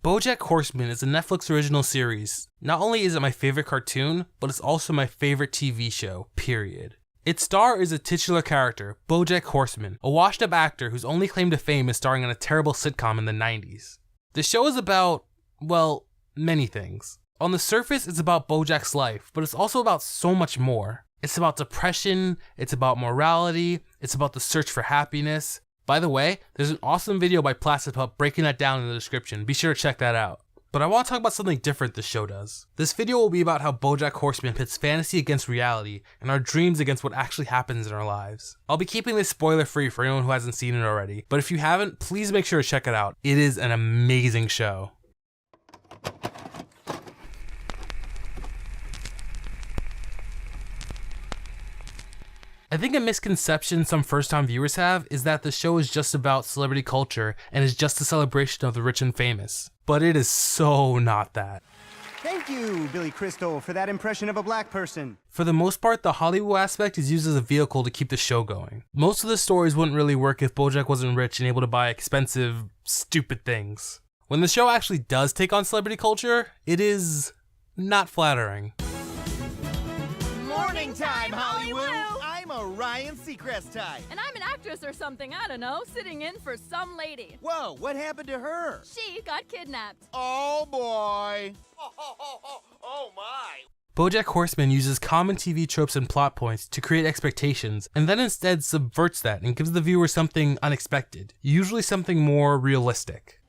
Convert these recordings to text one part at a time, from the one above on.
BoJack Horseman is a Netflix original series. Not only is it my favorite cartoon, but it's also my favorite TV show, period. Its star is a titular character, BoJack Horseman, a washed-up actor whose only claim to fame is starring in a terrible sitcom in the 90s. The show is about, well, many things. On the surface, it's about BoJack's life, but it's also about so much more. It's about depression, it's about morality, it's about the search for happiness. By the way, there's an awesome video by Plastic Pup breaking that down in the description, be sure to check that out. But I want to talk about something different this show does. This video will be about how BoJack Horseman pits fantasy against reality and our dreams against what actually happens in our lives. I'll be keeping this spoiler free for anyone who hasn't seen it already, but if you haven't, please make sure to check it out. It is an amazing show. I think a misconception some first-time viewers have is that the show is just about celebrity culture and is just a celebration of the rich and famous. But it is so not that. Thank you, Billy Crystal, for that impression of a black person. For the most part, the Hollywood aspect is used as a vehicle to keep the show going. Most of the stories wouldn't really work if BoJack wasn't rich and able to buy expensive, stupid things. When the show actually does take on celebrity culture, it is not flattering. Morning time, Hollywood! I'm Ryan Seacrest type. And I'm an actress or something, I don't know, sitting in for some lady. Whoa, what happened to her? She got kidnapped. Oh boy. Oh my. BoJack Horseman uses common TV tropes and plot points to create expectations, and then instead subverts that and gives the viewer something unexpected, usually something more realistic.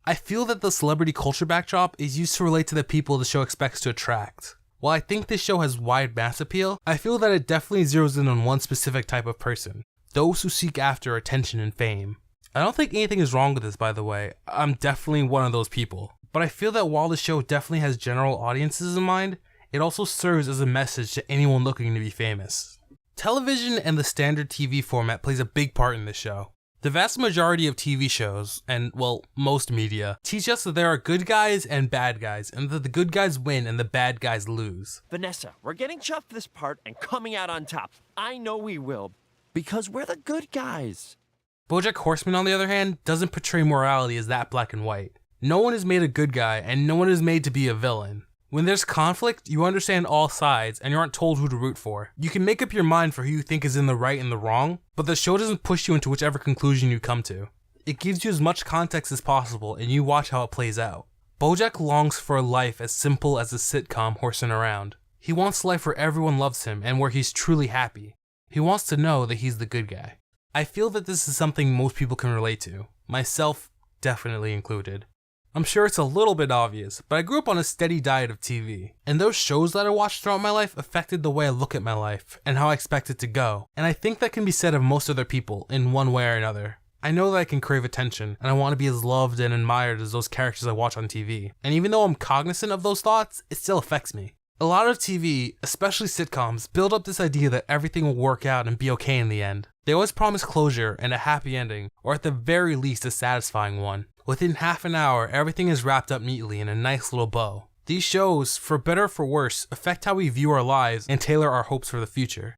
I feel that the celebrity culture backdrop is used to relate to the people the show expects to attract. While I think this show has wide mass appeal, I feel that it definitely zeroes in on one specific type of person, those who seek after attention and fame. I don't think anything is wrong with this, by the way. I'm definitely one of those people. But I feel that while the show definitely has general audiences in mind, it also serves as a message to anyone looking to be famous. Television and the standard TV format plays a big part in this show. The vast majority of TV shows, and well, most media, teach us that there are good guys and bad guys, and that the good guys win and the bad guys lose. Vanessa, we're getting chuffed this part and coming out on top. I know we will, because we're the good guys. BoJack Horseman, on the other hand, doesn't portray morality as that black and white. No one is made a good guy, and no one is made to be a villain. When there's conflict, you understand all sides and you aren't told who to root for. You can make up your mind for who you think is in the right and the wrong, but the show doesn't push you into whichever conclusion you come to. It gives you as much context as possible and you watch how it plays out. BoJack longs for a life as simple as a sitcom horsing around. He wants a life where everyone loves him and where he's truly happy. He wants to know that he's the good guy. I feel that this is something most people can relate to, myself definitely included. I'm sure it's a little bit obvious, but I grew up on a steady diet of TV, and those shows that I watched throughout my life affected the way I look at my life and how I expect it to go, and I think that can be said of most other people in one way or another. I know that I can crave attention, and I want to be as loved and admired as those characters I watch on TV, and even though I'm cognizant of those thoughts, it still affects me. A lot of TV, especially sitcoms, build up this idea that everything will work out and be okay in the end. They always promise closure and a happy ending, or at the very least a satisfying one. Within half an hour, everything is wrapped up neatly in a nice little bow. These shows, for better or for worse, affect how we view our lives and tailor our hopes for the future.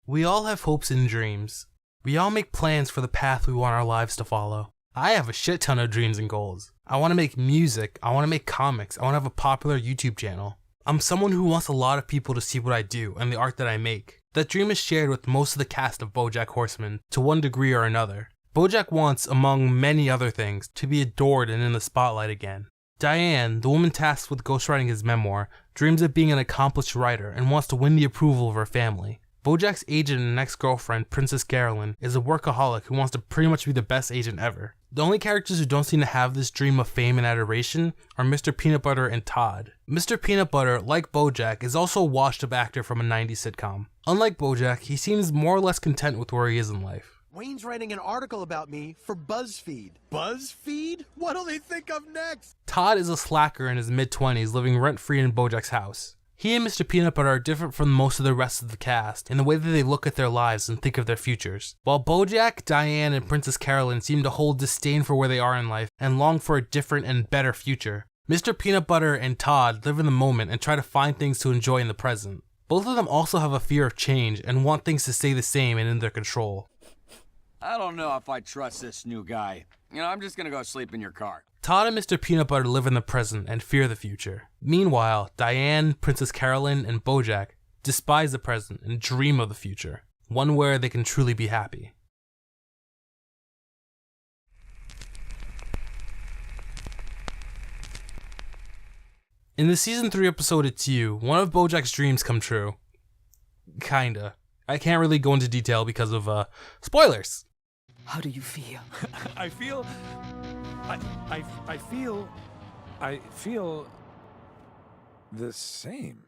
We all have hopes and dreams. We all make plans for the path we want our lives to follow. I have a shit ton of dreams and goals. I want to make music, I want to make comics, I want to have a popular YouTube channel. I'm someone who wants a lot of people to see what I do and the art that I make. That dream is shared with most of the cast of BoJack Horseman to one degree or another. BoJack wants, among many other things, to be adored and in the spotlight again. Diane, the woman tasked with ghostwriting his memoir, dreams of being an accomplished writer and wants to win the approval of her family. BoJack's agent and ex-girlfriend, Princess Carolyn, is a workaholic who wants to pretty much be the best agent ever. The only characters who don't seem to have this dream of fame and adoration are Mr. Peanut Butter and Todd. Mr. Peanut Butter, like BoJack, is also a washed-up actor from a 90s sitcom. Unlike BoJack, he seems more or less content with where he is in life. Wayne's writing an article about me for BuzzFeed. BuzzFeed? What'll they think of next? Todd is a slacker in his mid-20s living rent-free in BoJack's house. He and Mr. Peanut Butter are different from most of the rest of the cast in the way that they look at their lives and think of their futures. While BoJack, Diane, and Princess Carolyn seem to hold disdain for where they are in life and long for a different and better future, Mr. Peanut Butter and Todd live in the moment and try to find things to enjoy in the present. Both of them also have a fear of change and want things to stay the same and in their control. I don't know if I trust this new guy. I'm just gonna go sleep in your car. Todd and Mr. Peanut Butter live in the present and fear the future. Meanwhile, Diane, Princess Carolyn, and BoJack despise the present and dream of the future, one where they can truly be happy. In the season 3 episode It's You, one of BoJack's dreams come true. Kinda. I can't really go into detail because of, spoilers! How do you feel? I feel the same.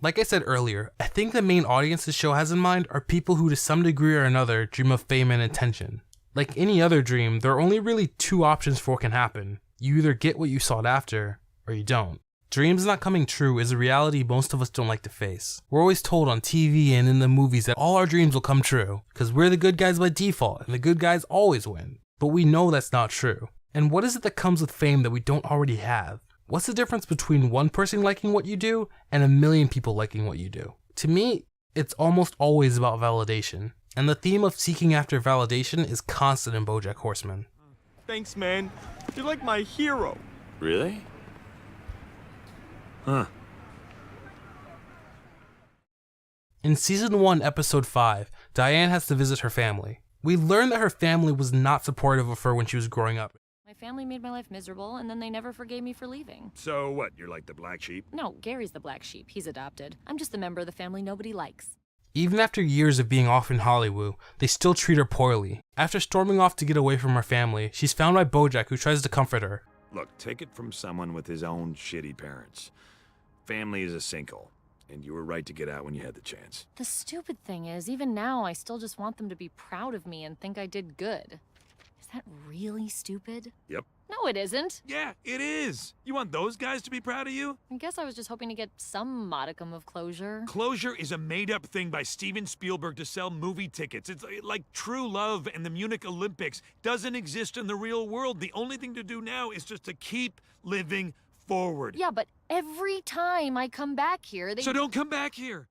Like I said earlier, I think the main audience this show has in mind are people who to some degree or another dream of fame and attention. Like any other dream, there are only really 2 options for what can happen. You either get what you sought after, or you don't. Dreams not coming true is a reality most of us don't like to face. We're always told on TV and in the movies that all our dreams will come true, because we're the good guys by default, and the good guys always win. But we know that's not true. And what is it that comes with fame that we don't already have? What's the difference between one person liking what you do and a million people liking what you do? To me, it's almost always about validation. And the theme of seeking after validation is constant in BoJack Horseman. Thanks, man. You're like my hero. Really? Huh. In season 1, episode 5, Diane has to visit her family. We learn that her family was not supportive of her when she was growing up. My family made my life miserable, and then they never forgave me for leaving. So what, you're like the black sheep? No, Gary's the black sheep. He's adopted. I'm just the member of the family nobody likes. Even after years of being off in Hollywood, they still treat her poorly. After storming off to get away from her family, she's found by BoJack, who tries to comfort her. Look, take it from someone with his own shitty parents. Family is a sinkhole, and you were right to get out when you had the chance. The stupid thing is, even now, I still just want them to be proud of me and think I did good. Is that really stupid? Yep. No, it isn't. Yeah, it is. You want those guys to be proud of you? I guess I was just hoping to get some modicum of closure. Closure is a made-up thing by Steven Spielberg to sell movie tickets. It's like true love and the Munich Olympics doesn't exist in the real world. The only thing to do now is just to keep living forward. Yeah, but every time I come back here, So don't come back here.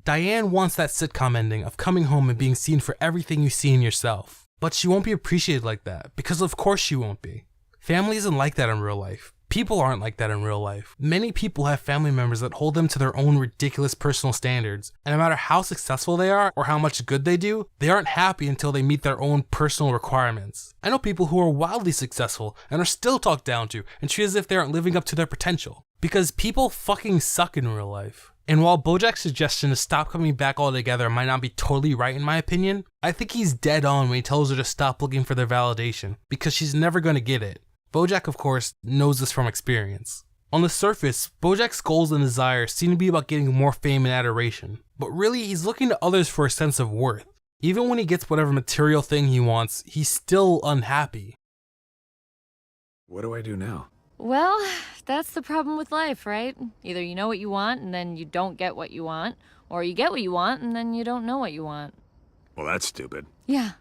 Diane wants that sitcom ending of coming home and being seen for everything you see in yourself. But she won't be appreciated like that, because of course she won't be. Family isn't like that in real life. People aren't like that in real life. Many people have family members that hold them to their own ridiculous personal standards, and no matter how successful they are or how much good they do, they aren't happy until they meet their own personal requirements. I know people who are wildly successful and are still talked down to and treated as if they aren't living up to their potential. Because people fucking suck in real life. And while BoJack's suggestion to stop coming back altogether might not be totally right in my opinion, I think he's dead on when he tells her to stop looking for their validation, because she's never going to get it. BoJack, of course, knows this from experience. On the surface, BoJack's goals and desires seem to be about getting more fame and adoration, but really he's looking to others for a sense of worth. Even when he gets whatever material thing he wants, he's still unhappy. What do I do now? Well, that's the problem with life, right? Either you know what you want and then you don't get what you want, or you get what you want and then you don't know what you want. Well, that's stupid. Yeah.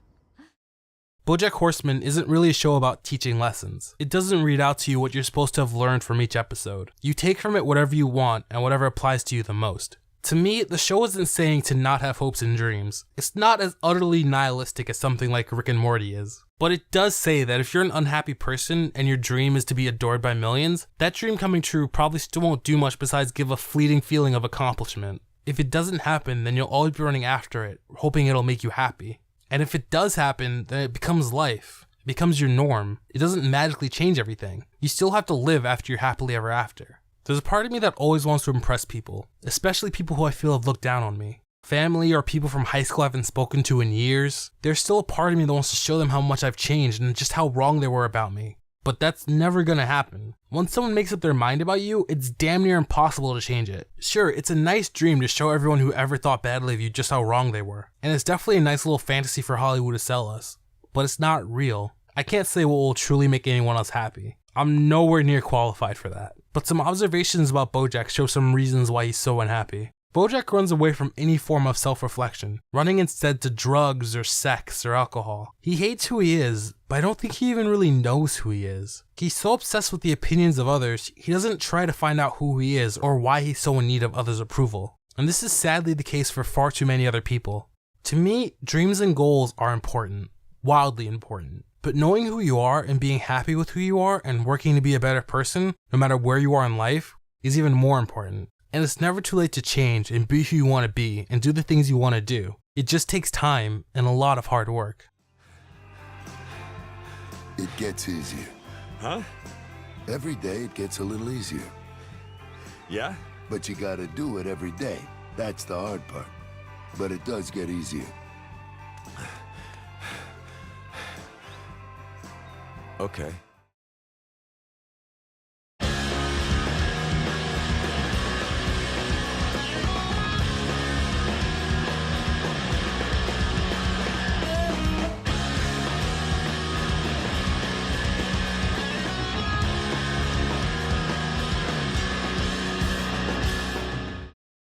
BoJack Horseman isn't really a show about teaching lessons. It doesn't read out to you what you're supposed to have learned from each episode. You take from it whatever you want and whatever applies to you the most. To me, the show isn't saying to not have hopes and dreams. It's not as utterly nihilistic as something like Rick and Morty is. But it does say that if you're an unhappy person and your dream is to be adored by millions, that dream coming true probably still won't do much besides give a fleeting feeling of accomplishment. If it doesn't happen, then you'll always be running after it, hoping it'll make you happy. And if it does happen, then it becomes life. It becomes your norm. It doesn't magically change everything. You still have to live after you're happily ever after. There's a part of me that always wants to impress people, especially people who I feel have looked down on me. Family or people from high school I haven't spoken to in years. There's still a part of me that wants to show them how much I've changed and just how wrong they were about me. But that's never gonna happen. Once someone makes up their mind about you, it's damn near impossible to change it. Sure, it's a nice dream to show everyone who ever thought badly of you just how wrong they were. And it's definitely a nice little fantasy for Hollywood to sell us. But it's not real. I can't say what will truly make anyone else happy. I'm nowhere near qualified for that. But some observations about BoJack show some reasons why he's so unhappy. BoJack runs away from any form of self-reflection, running instead to drugs or sex or alcohol. He hates who he is, but I don't think he even really knows who he is. He's so obsessed with the opinions of others, he doesn't try to find out who he is or why he's so in need of others' approval. And this is sadly the case for far too many other people. To me, dreams and goals are important, wildly important. But knowing who you are and being happy with who you are and working to be a better person, no matter where you are in life, is even more important. And it's never too late to change and be who you want to be and do the things you want to do. It just takes time and a lot of hard work. It gets easier. Huh? Every day it gets a little easier. Yeah? But you gotta do it every day. That's the hard part. But it does get easier. Okay.